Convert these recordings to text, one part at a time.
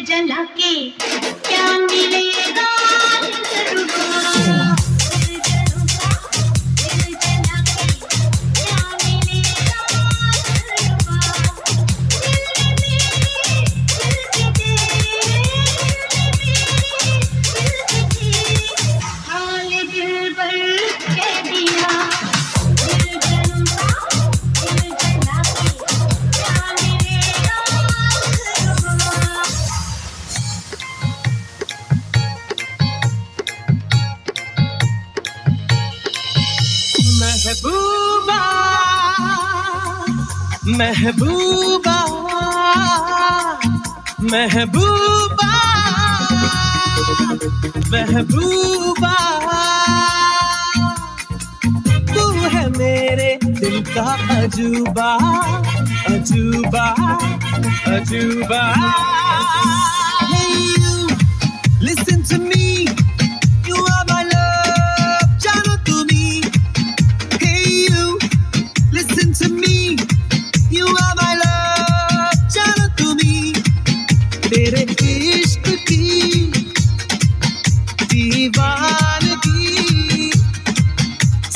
जला के क्या मिलेगा महबूबा महबूबा महबूबा तू है मेरे दिल का अजूबा अजूबा अजूबा Hey you, listen to me, you are my love, जानो तुम्ही Hey you, listen to me, you are my love, जानो तुम्ही तेरे इश्क की दीवानगी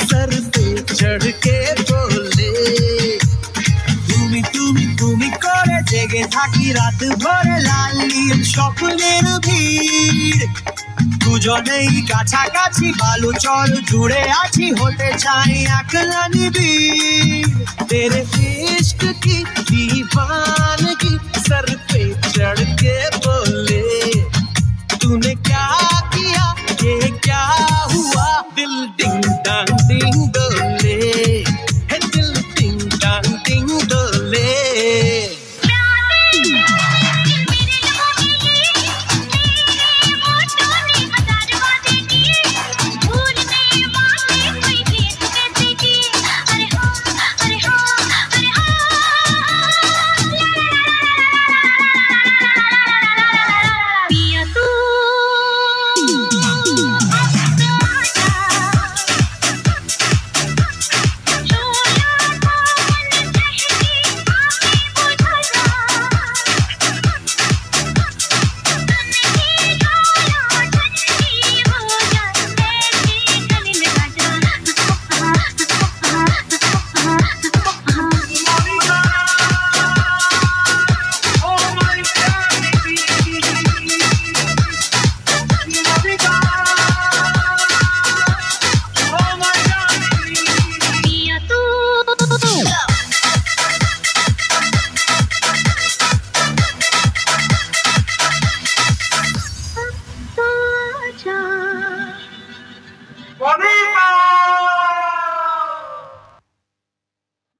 सर पे चढ़ के बोले তুমি তুমি তুমি করে জেগে থাকি রাত ভরে লাল নীল স্বপ্নের ভিড় দুজনেই কাছাকাছি বালু চল জুড়ে আছি হতে চাই একলা নিবিড় तेरे इश्क की दीवानगी सर पे चढ़ के बोले तूने क्या किया ये क्या हुआ दिल डिंग डांग डोले है दिल डिंग डांग डोले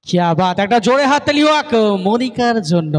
क्या बात, একটা জোরে হাততালি হোক মনিকার জন্য।